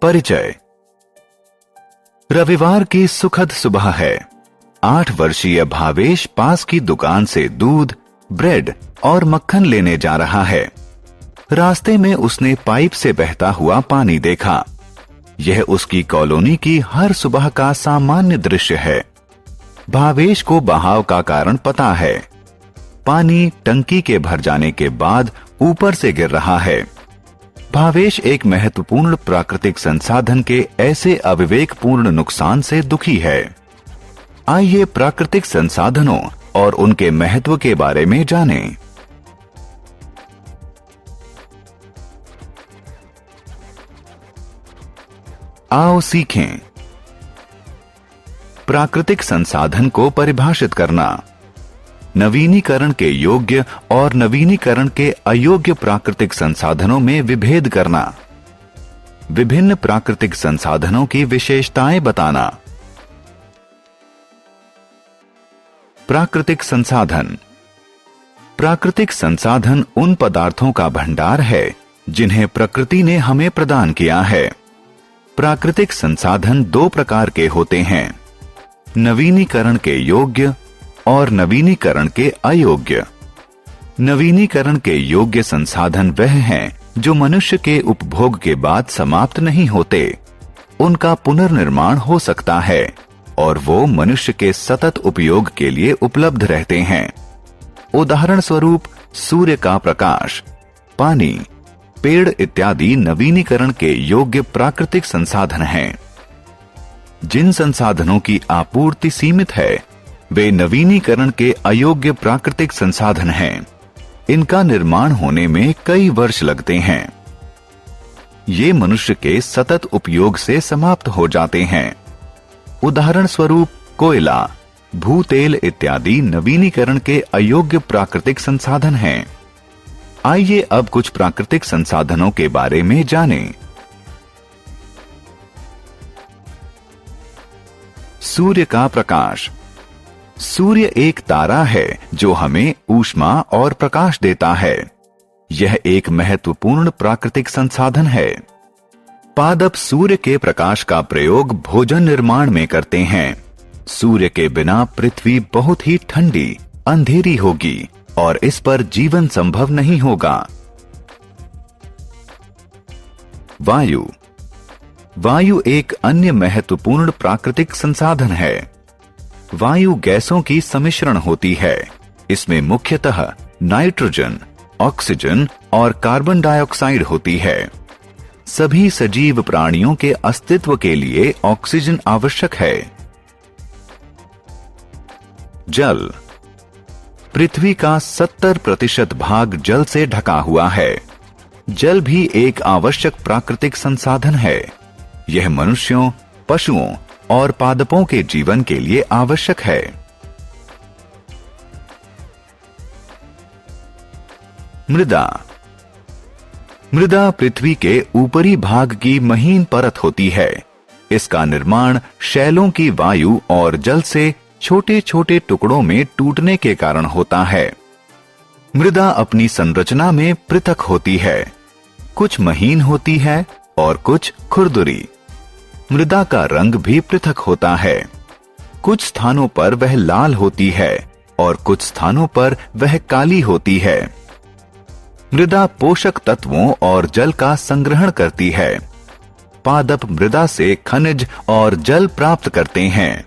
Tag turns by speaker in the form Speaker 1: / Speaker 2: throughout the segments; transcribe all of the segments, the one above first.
Speaker 1: परिचय। रविवार की सुखद सुबह है। 8 वर्षीय भावेश पास की दुकान से दूध, ब्रेड और मक्खन लेने जा रहा है। रास्ते में उसने पाइप से बहता हुआ पानी देखा। यह उसकी कॉलोनी की हर सुबह का सामान्य दृश्य है। भावेश को बहाव का कारण पता है। पानी टंकी के भर जाने के बाद ऊपर से गिर रहा है। भावेश एक महत्वपूर्ण प्राकृतिक संसाधन के ऐसे अविवेकपूर्ण नुकसान से दुखी है। आइए प्राकृतिक संसाधनों और उनके महत्व के बारे में जानें। आओ सीखें। प्राकृतिक संसाधन को परिभाषित करना, नवीनीकरण के योग्य और नवीनीकरण के अयोग्य प्राकृतिक संसाधनों में विभेद करना, विभिन्न प्राकृतिक संसाधनों की विशेषताएं बताना। प्राकृतिक संसाधन। प्राकृतिक संसाधन उन पदार्थों का भंडार है जिन्हें प्रकृति ने हमें प्रदान किया है। प्राकृतिक संसाधन 2 प्रकार के होते हैं, नवीनीकरण के योग्य और नवीनीकरण के अयोग्य। नवीनीकरण के योग्य संसाधन वह हैं जो मनुष्य के उपभोग के बाद समाप्त नहीं होते। उनका पुनर्निर्माण हो सकता है और वो मनुष्य के सतत उपयोग के लिए उपलब्ध रहते हैं। उदाहरण स्वरूप सूर्य का प्रकाश, पानी, पेड़ इत्यादि नवीनीकरण के योग्य प्राकृतिक संसाधन हैं। जिन संसाधनों की आपूर्ति सीमित है वे नवीनीकरण के अयोग्य प्राकृतिक संसाधन हैं। इनका निर्माण होने में कई वर्ष लगते हैं। ये मनुष्य के सतत उपयोग से समाप्त हो जाते हैं। उदाहरण स्वरूप कोयला, भूतेल इत्यादि नवीनीकरण के अयोग्य प्राकृतिक संसाधन हैं। आइए अब कुछ प्राकृतिक संसाधनों के बारे में जानें। सूर्य का प्रकाश। सूर्य एक तारा है जो हमें ऊष्मा और प्रकाश देता है। यह एक महत्वपूर्ण प्राकृतिक संसाधन है। पादप सूर्य के प्रकाश का प्रयोग भोजन निर्माण में करते हैं। सूर्य के बिना पृथ्वी बहुत ही ठंडी, अंधेरी होगी और इस पर जीवन संभव नहीं होगा। वायु। वायु एक अन्य महत्वपूर्ण प्राकृतिक संसाधन है। वायु गैसों की सम्मिश्रण होती है। इसमें मुख्यतः नाइट्रोजन, ऑक्सीजन और कार्बन डाइऑक्साइड होती है। सभी सजीव प्राणियों के अस्तित्व के लिए ऑक्सीजन आवश्यक है। जल। पृथ्वी का 70% भाग जल से ढका हुआ है। जल भी एक आवश्यक प्राकृतिक संसाधन है। यह मनुष्यों, पशुओं और पादपों के जीवन के लिए आवश्यक है। मृदा। मृदा पृथ्वी के ऊपरी भाग की महीन परत होती है। इसका निर्माण शैलों की वायु और जल से छोटे छोटे टुकड़ों में टूटने के कारण होता है। मृदा अपनी संरचना में पृथक होती है। कुछ महीन होती है और कुछ खुरदुरी। मृदा का रंग भी पृथक होता है। कुछ स्थानों पर वह लाल होती है और कुछ स्थानों पर वह काली होती है। मृदा पोषक तत्वों और जल का संग्रहण करती है। पादप मृदा से खनिज और जल प्राप्त करते हैं।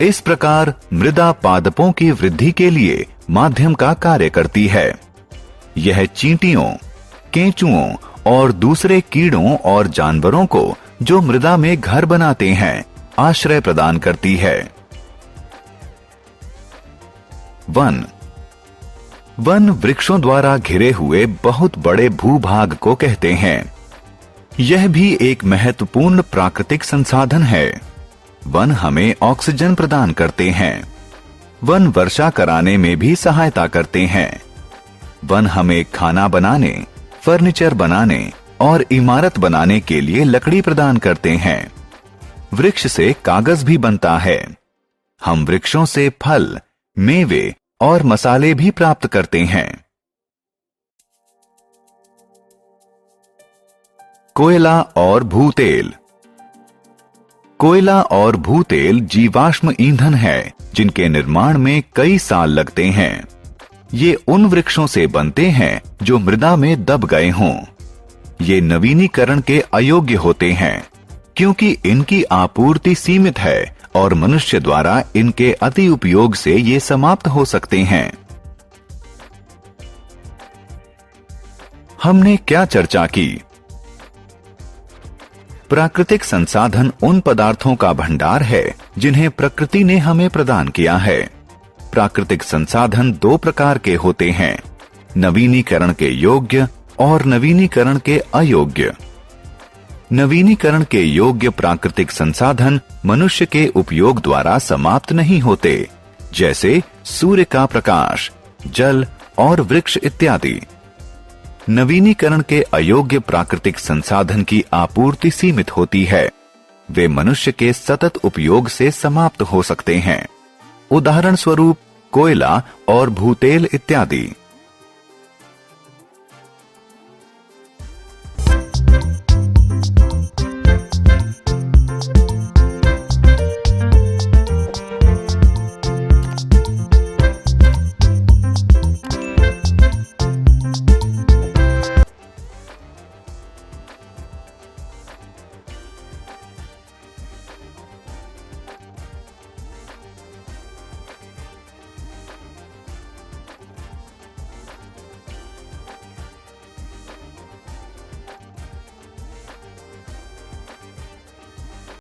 Speaker 1: इस प्रकार मृदा पादपों की वृद्धि के लिए माध्यम का कार्य करती है। यह चींटियों, केंचुओं और दूसरे कीड़ों और जानवरों को जो मृदा में घर बनाते हैं आश्रय प्रदान करती है। वन। वन वृक्षों द्वारा घिरे हुए बहुत बड़े भूभाग को कहते हैं। यह भी एक महत्वपूर्ण प्राकृतिक संसाधन है। वन हमें ऑक्सीजन प्रदान करते हैं। वन वर्षा कराने में भी सहायता करते हैं। वन हमें खाना बनाने, फर्नीचर बनाने और इमारत बनाने के लिए लकड़ी प्रदान करते हैं। वृक्ष से कागज भी बनता है। हम वृक्षों से फल, मेवे और मसाले भी प्राप्त करते हैं। कोयला और भूतेल। कोयला और भूतेल जीवाश्म ईंधन है, जिनके निर्माण में कई साल लगते हैं। ये उन वृक्षों से बनते हैं जो मृदा में दब गए हों। ये नवीनीकरण के अयोग्य होते हैं, क्योंकि इनकी आपूर्ति सीमित है और मनुष्य द्वारा इनके अति उपयोग से ये समाप्त हो सकते हैं। हमने क्या चर्चा की? प्राकृतिक संसाधन उन पदार्थों का भंडार है जिन्हें प्रकृति ने हमें प्रदान किया है। प्राकृतिक संसाधन दो प्रकार के होते हैं, नवीनीकरण के योग्य और नवीनीकरण के अयोग्य। नवीनीकरण के योग्य प्राकृतिक संसाधन मनुष्य के उपयोग द्वारा समाप्त नहीं होते, जैसे सूर्य का प्रकाश, जल और वृक्ष इत्यादि। नवीनीकरण के अयोग्य प्राकृतिक संसाधन की आपूर्ति सीमित होती है। वे मनुष्य के सतत उपयोग से समाप्त हो सकते हैं। उदाहरण स्वरूप कोयला और भूतेल इत्यादि।